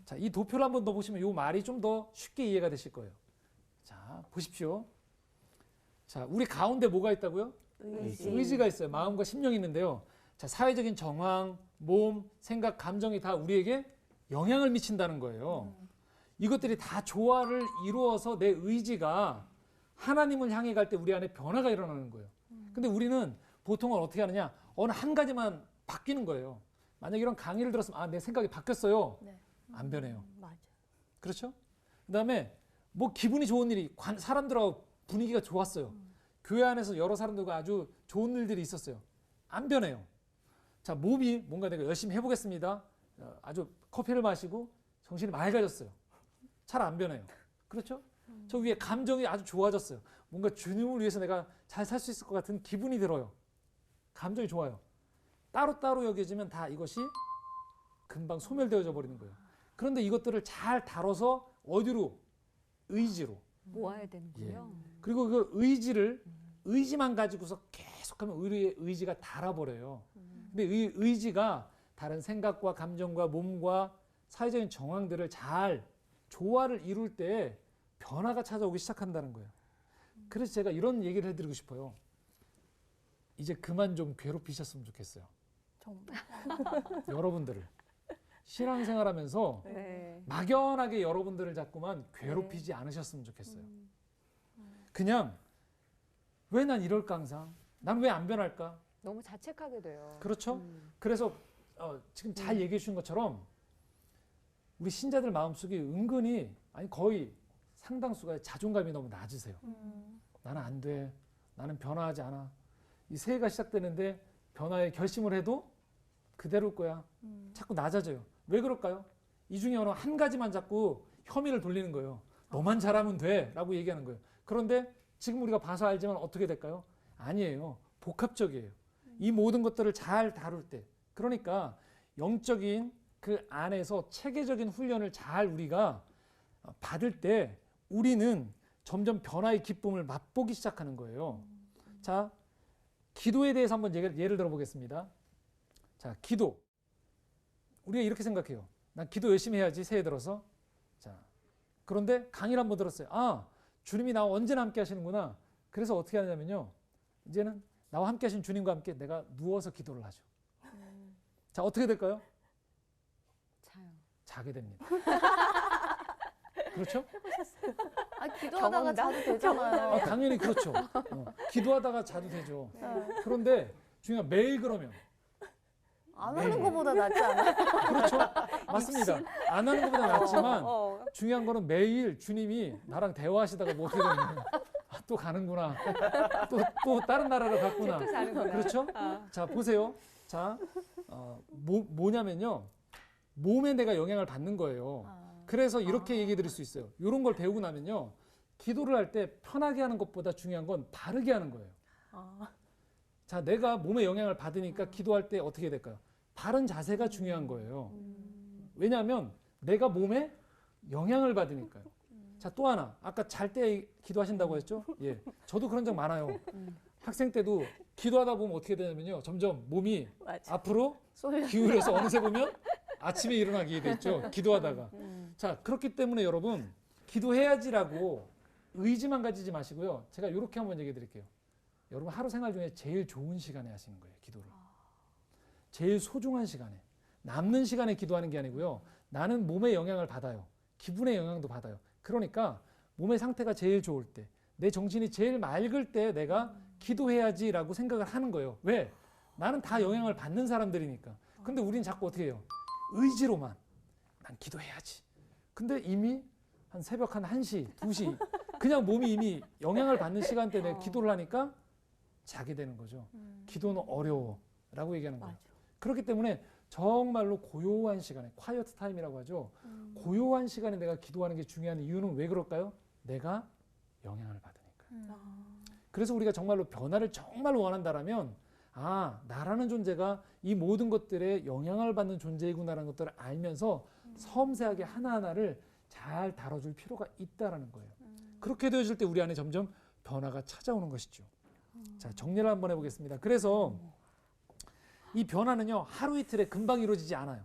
자, 이 도표를 한번 더 보시면 이 말이 좀 더 쉽게 이해가 되실 거예요. 자, 보십시오. 자, 우리 가운데 뭐가 있다고요? 의지가 있어요. 마음과 심령이 있는데요. 자, 사회적인 정황, 몸, 생각, 감정이 다 우리에게 영향을 미친다는 거예요. 이것들이 다 조화를 이루어서 내 의지가 하나님을 향해 갈 때 우리 안에 변화가 일어나는 거예요. 근데 우리는 보통은 어떻게 하느냐? 어느 한 가지만 바뀌는 거예요. 만약 이런 강의를 들었으면 아, 내 생각이 바뀌었어요. 네. 안 변해요. 맞아. 그렇죠? 그다음에 뭐 기분이 좋은 일이 사람들하고 분위기가 좋았어요. 교회 안에서 여러 사람들과 아주 좋은 일들이 있었어요. 안 변해요. 자, 몸이 뭔가 내가 열심히 해보겠습니다. 아주 커피를 마시고 정신이 맑아졌어요. 잘 안 변해요. 그렇죠? 저 위에 감정이 아주 좋아졌어요. 뭔가 주님을 위해서 내가 잘 살 수 있을 것 같은 기분이 들어요. 감정이 좋아요. 따로따로 여겨지면 다 이것이 금방 소멸되어져 버리는 거예요. 그런데 이것들을 잘 다뤄서 어디로? 의지로. 모아야 되는군요. 그리고 그 의지만 가지고서 계속하면 우리의 의지가 닳아버려요. 근데 이 의지가 다른 생각과 감정과 몸과 사회적인 정황들을 잘 조화를 이룰 때 변화가 찾아오기 시작한다는 거예요. 그래서 제가 이런 얘기를 해드리고 싶어요. 이제 그만 좀 괴롭히셨으면 좋겠어요. 정말. 여러분들을. 신앙생활하면서 네. 막연하게 여러분들을 자꾸만 괴롭히지 않으셨으면 좋겠어요. 그냥 왜 난 이럴까 항상? 난 왜 안 변할까? 너무 자책하게 돼요. 그렇죠? 그래서 지금 잘 얘기해 주신 것처럼 우리 신자들 마음속에 은근히 아니 거의 상당수가 자존감이 너무 낮으세요. 나는 안 돼. 나는 변화하지 않아. 이 새해가 시작되는데 변화에 결심을 해도 그대로일 거야. 자꾸 낮아져요. 왜 그럴까요? 이 중에 어느 한 가지만 자꾸 혐의를 돌리는 거예요. 너만 잘하면 돼 라고 얘기하는 거예요. 그런데 지금 우리가 봐서 알지만 어떻게 될까요? 아니에요. 복합적이에요. 이 모든 것들을 잘 다룰 때, 그러니까 영적인 그 안에서 체계적인 훈련을 잘 우리가 받을 때 우리는 점점 변화의 기쁨을 맛보기 시작하는 거예요. 자, 기도에 대해서 한번 예를 들어보겠습니다. 자, 기도. 우리가 이렇게 생각해요. 난 기도 열심히 해야지, 새해 들어서. 자, 그런데 강의를 한번 들었어요. 아, 주님이 나와 언제나 함께 하시는구나. 그래서 어떻게 하냐면요. 이제는 나와 함께 하신 주님과 함께 내가 누워서 기도를 하죠. 자, 어떻게 될까요? 자요. 자게 됩니다. 그렇죠? 아, 기도하다가 자도 되잖아요. 당연히 그렇죠. 기도하다가 자도 되죠. 그런데 중요한 매일 그러면 안 하는 것보다 낫지 않아요? 그렇죠. 맞습니다. 안 하는 것보다 낫지만 중요한 거는 매일 주님이 나랑 대화하시다가 뭐 어떻게 되냐면 아, 또 가는구나. 또 다른 나라로 갔구나. 또 자는구나. 그렇죠? 자, 보세요. 자, 뭐냐면요. 몸에 내가 영향을 받는 거예요. 그래서 이렇게 얘기해 드릴 수 있어요. 이런 걸 배우고 나면요. 기도를 할 때 편하게 하는 것보다 중요한 건 바르게 하는 거예요. 자, 내가 몸에 영향을 받으니까 기도할 때 어떻게 될까요? 바른 자세가 중요한 거예요. 왜냐하면 내가 몸에 영향을 받으니까요. 자, 또 하나. 아까 잘 때 기도하신다고 했죠? 예. 저도 그런 적 많아요. 학생 때도 기도하다 보면 어떻게 되냐면요. 점점 몸이 맞아. 앞으로 기울여서 어느새 보면 아침에 일어나게 됐죠. 기도하다가. 자, 그렇기 때문에 여러분, 기도해야지라고 의지만 가지지 마시고요. 제가 이렇게 한번 얘기해 드릴게요. 여러분 하루 생활 중에 제일 좋은 시간에 하시는 거예요. 기도를. 제일 소중한 시간에. 남는 시간에 기도하는 게 아니고요. 나는 몸에 영향을 받아요. 기분의 영향도 받아요. 그러니까 몸의 상태가 제일 좋을 때, 내 정신이 제일 맑을 때 내가 기도해야지라고 생각을 하는 거예요. 왜? 나는 다 영향을 받는 사람들이니까. 근데 우리는 자꾸 어떻게 해요? 의지로만. 난 기도해야지. 근데 이미 한 새벽 한 1시, 2시 그냥 몸이 이미 영향을 받는 시간대에 내가 기도를 하니까 자게 되는 거죠. 기도는 어려워라고 얘기하는 거예요. 그렇기 때문에 정말로 고요한 시간에, quiet time이라고 하죠. 고요한 시간에 내가 기도하는 게 중요한 이유는 왜 그럴까요? 내가 영향을 받으니까. 그래서 우리가 정말로 변화를 정말 원한다라면 아, 나라는 존재가 이 모든 것들에 영향을 받는 존재이구나라는 것들을 알면서 섬세하게 하나하나를 잘 다뤄줄 필요가 있다라는 거예요. 그렇게 되어질 때 우리 안에 점점 변화가 찾아오는 것이죠. 자, 정리를 한번 해보겠습니다. 그래서 이 변화는요, 하루 이틀에 금방 이루어지지 않아요.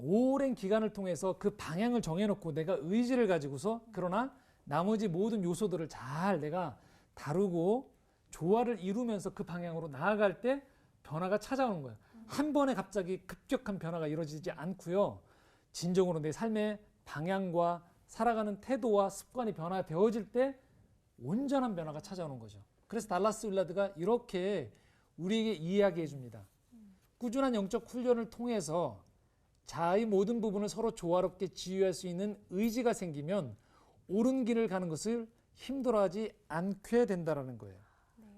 오랜 기간을 통해서 그 방향을 정해놓고 내가 의지를 가지고서 그러나 나머지 모든 요소들을 잘 내가 다루고 조화를 이루면서 그 방향으로 나아갈 때 변화가 찾아오는 거예요. 한 번에 갑자기 급격한 변화가 이루어지지 않고요. 진정으로 내 삶의 방향과 살아가는 태도와 습관이 변화되어질 때 온전한 변화가 찾아오는 거죠. 그래서 달라스 윌라드가 이렇게 우리에게 이야기해 줍니다. 꾸준한 영적 훈련을 통해서 자아의 모든 부분을 서로 조화롭게 지휘할 수 있는 의지가 생기면 옳은 길을 가는 것을 힘들어하지 않게 된다는 거예요.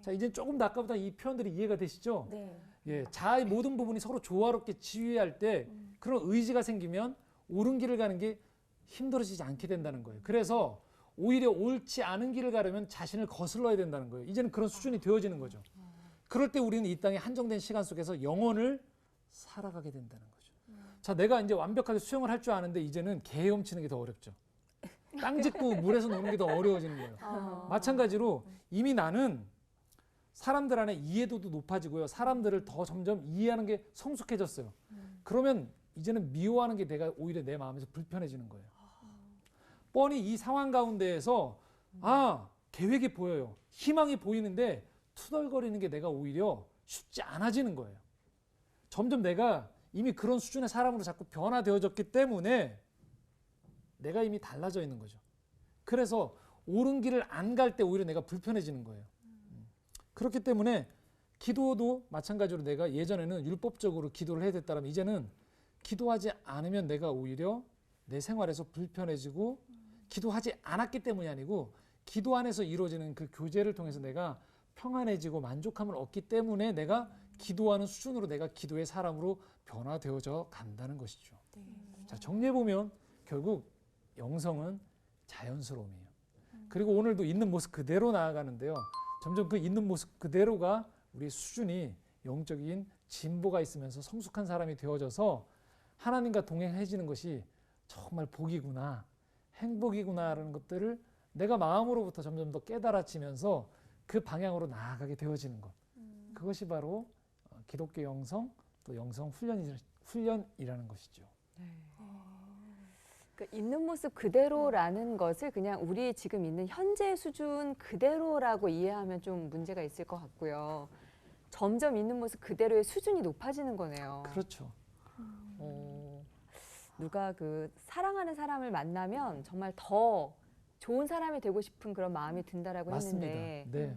자, 이제 조금 더 아까보다 이 표현들이 이해가 되시죠? 네. 예, 자아의 모든 부분이 서로 조화롭게 지휘할 때 그런 의지가 생기면 옳은 길을 가는 게 힘들어지지 않게 된다는 거예요. 그래서 오히려 옳지 않은 길을 가려면 자신을 거슬러야 된다는 거예요. 이제는 그런 수준이 되어지는 거죠. 그럴 때 우리는 이 땅의 한정된 시간 속에서 영혼을 살아가게 된다는 거죠. 자, 내가 이제 완벽하게 수영을 할 줄 아는데 이제는 개 헤엄치는 게 더 어렵죠. 땅 짚고 물에서 노는 게 더 어려워지는 거예요. 마찬가지로 이미 나는 사람들 안에 이해도도 높아지고요. 사람들을 더 점점 이해하는 게 성숙해졌어요. 그러면 이제는 미워하는 게 내가 오히려 내 마음에서 불편해지는 거예요. 뻔히 이 상황 가운데에서 아, 계획이 보여요. 희망이 보이는데 투덜거리는 게 내가 오히려 쉽지 않아지는 거예요. 점점 내가 이미 그런 수준의 사람으로 자꾸 변화되어졌기 때문에 내가 이미 달라져 있는 거죠. 그래서 옳은 길을 안 갈 때 오히려 내가 불편해지는 거예요. 그렇기 때문에 기도도 마찬가지로 내가 예전에는 율법적으로 기도를 해야 됐다면 이제는 기도하지 않으면 내가 오히려 내 생활에서 불편해지고 기도하지 않았기 때문이 아니고 기도 안에서 이루어지는 그 교제를 통해서 내가 평안해지고 만족함을 얻기 때문에 내가 기도하는 수준으로 내가 기도의 사람으로 변화되어져 간다는 것이죠. 자, 정리해보면 결국 영성은 자연스러움이에요. 그리고 오늘도 있는 모습 그대로 나아가는데요. 점점 그 있는 모습 그대로가 우리 수준이 영적인 진보가 있으면서 성숙한 사람이 되어져서 하나님과 동행해지는 것이 정말 복이구나, 행복이구나라는 것들을 내가 마음으로부터 점점 더 깨달아지면서 그 방향으로 나아가게 되어지는 것. 그것이 바로 기독교 영성 또 영성 훈련이라는 것이죠. 그러니까 있는 모습 그대로라는 것을 그냥 우리 지금 있는 현재 수준 그대로라고 이해하면 좀 문제가 있을 것 같고요. 점점 있는 모습 그대로의 수준이 높아지는 거네요. 그렇죠. 누가 그 사랑하는 사람을 만나면 정말 더 좋은 사람이 되고 싶은 그런 마음이 든다라고 맞습니다. 했는데 네,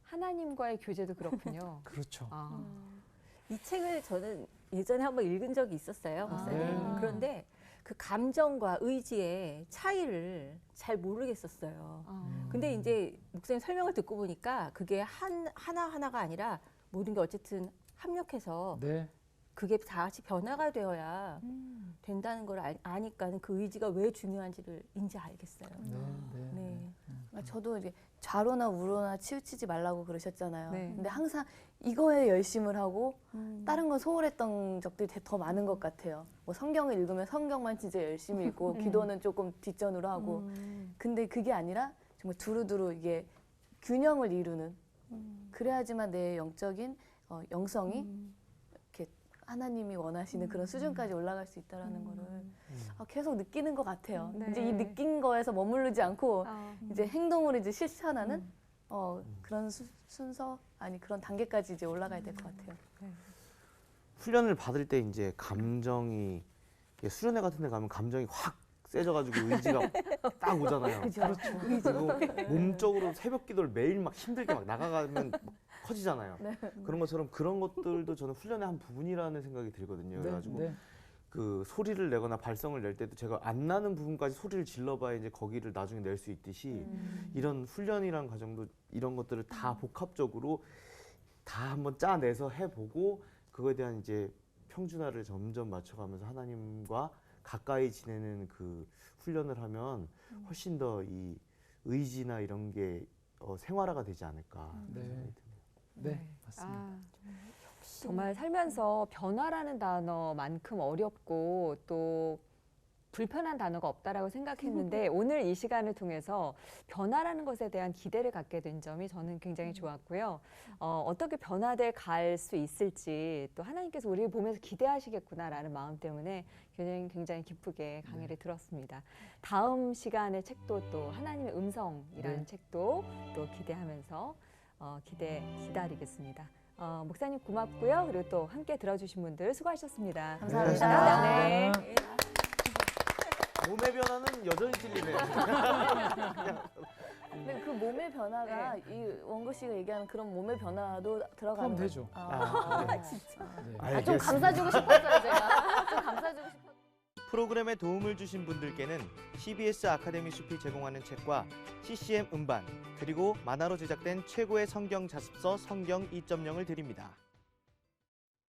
하나님과의 교제도 그렇군요. 그렇죠. 아, 이 책을 저는 예전에 한번 읽은 적이 있었어요, 목사님. 네. 그런데 그 감정과 의지의 차이를 잘 모르겠었어요. 근데 이제 목사님 설명을 듣고 보니까 그게 하나하나가 아니라 모든 게 어쨌든 합력해서 네, 그게 다 같이 변화가 되어야 된다는 걸 아니까 그 의지가 왜 중요한지를 이제 알겠어요. 네, 네. 네. 저도 이제 좌로나 우로나 치우치지 말라고 그러셨잖아요. 네. 근데 항상 이거에 열심을 하고 다른 건 소홀했던 적들이 더 많은 것 같아요. 뭐 성경을 읽으면 성경만 진짜 열심히 읽고 기도는 조금 뒷전으로 하고 근데 그게 아니라 정말 두루두루 이게 균형을 이루는 그래야지만 내 영적인 영성이 이렇게 하나님이 원하시는 그런 수준까지 올라갈 수 있다라는 거를 계속 느끼는 것 같아요. 네. 이제 이 느낀 거에서 머무르지 않고 이제 행동으로 이제 실천하는 그런 순서 아니 그런 단계까지 이제 올라가야 될 것 같아요. 훈련을 받을 때 이제 감정이 이게 수련회 같은 데 가면 감정이 확 세져가지고 의지가 딱 오잖아요. 그죠? 그리고 몸적으로 새벽 기도를 매일 막 힘들게 막 나가가면 막 커지잖아요. 네. 그런 것처럼 그런 것들도 저는 훈련의 한 부분이라는 생각이 들거든요. 그래가지고 네. 그 소리를 내거나 발성을 낼 때도 제가 안 나는 부분까지 소리를 질러봐야 이제 거기를 나중에 낼 수 있듯이 이런 훈련이란 과정도 이런 것들을 다 복합적으로 다 한번 짜내서 해보고 그거에 대한 이제 평준화를 점점 맞춰가면서 하나님과 가까이 지내는 그 훈련을 하면 훨씬 더 이 의지나 이런 게 생활화가 되지 않을까 네. 생각이 듭니다. 네, 맞습니다. 아, 정말 살면서 변화라는 단어만큼 어렵고 또 불편한 단어가 없다라고 생각했는데 오늘 이 시간을 통해서 변화라는 것에 대한 기대를 갖게 된 점이 저는 굉장히 좋았고요. 어떻게 변화돼 갈 수 있을지 또 하나님께서 우리를 보면서 기대하시겠구나라는 마음 때문에 굉장히 기쁘게 강의를 들었습니다. 다음 시간의 책도 또 하나님의 음성이라는 네. 책도 또 기대하면서 기다리겠습니다. 목사님 고맙고요. 그리고 또 함께 들어주신 분들 수고하셨습니다. 감사합니다. 네. 몸의 변화는 여전히 틀리네요. 근데 그 몸의 변화가 이 원고 씨가 얘기하는 그런 몸의 변화도 들어가는 그럼 되죠. 진짜. 네. 좀 감싸주고 싶었어요, 제가. 좀 감싸주고 싶었어요. 프로그램에 도움을 주신 분들께는 CBS 아카데미 숲이 제공하는 책과 CCM 음반 그리고 만화로 제작된 최고의 성경 자습서 성경 2.0을 드립니다.